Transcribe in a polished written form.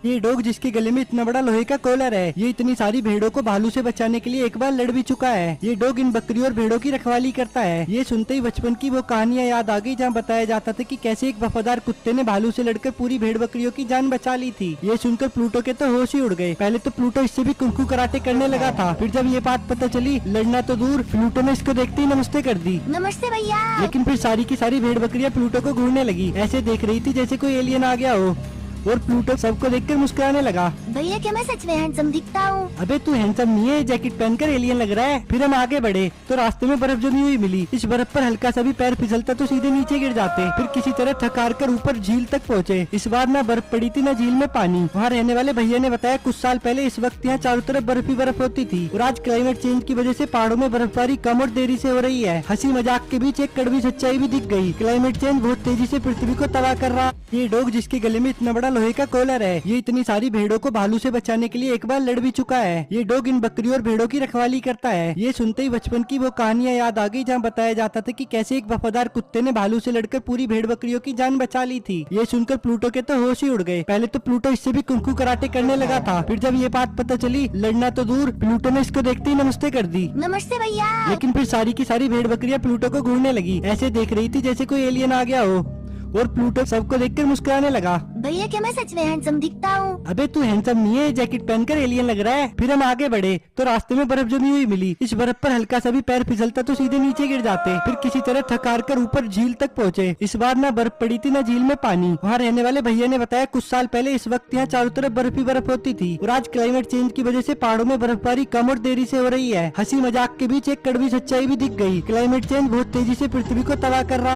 ये डॉग जिसके गले में इतना बड़ा लोहे का कॉलर है, ये इतनी सारी भेड़ों को भालू से बचाने के लिए एक बार लड़ भी चुका है। ये डॉग इन बकरियों और भेड़ों की रखवाली करता है। ये सुनते ही बचपन की वो कहानियां याद आ गई जहाँ बताया जाता था कि कैसे एक वफादार कुत्ते ने भालू से लड़कर पूरी भेड़ बकरियों की जान बचा ली थी। ये सुनकर प्लूटो के तो होश ही उड़ गए। पहले तो प्लूटो इससे भी कुंफू कराटे करने लगा था, फिर जब ये बात पता चली लड़ना तो दूर, प्लूटो ने इसको देखते ही नमस्ते कर दी। नमस्ते भैया। लेकिन फिर सारी की सारी भेड़ बकरियां प्लूटो को घूरने लगी, ऐसे देख रही थी जैसे कोई एलियन आ गया हो। और प्लूटो सबको देखकर मुस्कुराने लगा। भैया क्या मैं सच में हैंडसम दिखता हूँ? अबे तू हैंडसम नहीं है, जैकेट पहनकर एलियन लग रहा है। फिर हम आगे बढ़े तो रास्ते में बर्फ जमी हुई मिली। इस बर्फ पर हल्का सा भी पैर फिसलता तो सीधे नीचे गिर जाते। फिर किसी तरह थकार कर ऊपर झील तक पहुँचे। इस बार न बर्फ पड़ी थी न झील में पानी। वहाँ रहने वाले भैया ने बताया कुछ साल पहले इस वक्त यहाँ चारों तरफ बर्फ ही बर्फ होती थी और आज क्लाइमेट चेंज की वजह से पहाड़ों में बर्फबारी कम और देरी से हो रही है। हंसी मजाक के बीच एक कड़वी सच्चाई भी दिख गई। क्लाइमेट चेंज बहुत तेजी से पृथ्वी को तबाह कर रहा। ये डॉग जिसके गले में इतना बड़ा लोहे का कॉलर है, ये इतनी सारी भेड़ों को भालू से बचाने के लिए एक बार लड़ भी चुका है। ये डॉग इन बकरियों और भेड़ों की रखवाली करता है। ये सुनते ही बचपन की वो कहानियां याद आ गई जहाँ बताया जाता था कि कैसे एक वफादार कुत्ते ने भालू से लड़कर पूरी भेड़ बकरियों की जान बचा ली थी। ये सुनकर प्लूटो के तो होश ही उड़ गए। पहले तो प्लूटो इससे भी कुंफू कराटे करने लगा था, फिर जब ये बात पता चली लड़ना तो दूर, प्लूटो ने इसको देखते ही नमस्ते कर दी। नमस्ते भैया। लेकिन फिर सारी की सारी भेड़ बकरियां प्लूटो को घूरने लगी, ऐसे देख रही थी जैसे कोई एलियन आ गया हो। और प्लूटो सबको देखकर मुस्कुराने लगा। भैया क्या मैं सच में हैंडसम दिखता हूँ? अबे तू हैंडसम नहीं है, जैकेट पहनकर एलियन लग रहा है। फिर हम आगे बढ़े तो रास्ते में बर्फ जमी हुई मिली। इस बर्फ पर हल्का सा भी पैर फिसलता तो सीधे नीचे गिर जाते। फिर किसी तरह थकार कर ऊपर झील तक पहुँचे। इस बार न बर्फ पड़ी थी न झील में पानी। वहाँ रहने वाले भैया ने बताया कुछ साल पहले इस वक्त यहाँ चारों तरफ बर्फ ही बर्फ होती थी और आज क्लाइमेट चेंज की वजह से पहाड़ों में बर्फबारी कम और देरी से हो रही है। हंसी मजाक के बीच एक कड़वी सच्चाई भी दिख गई। क्लाइमेट चेंज बहुत तेजी से पृथ्वी को तबाह कर रहा।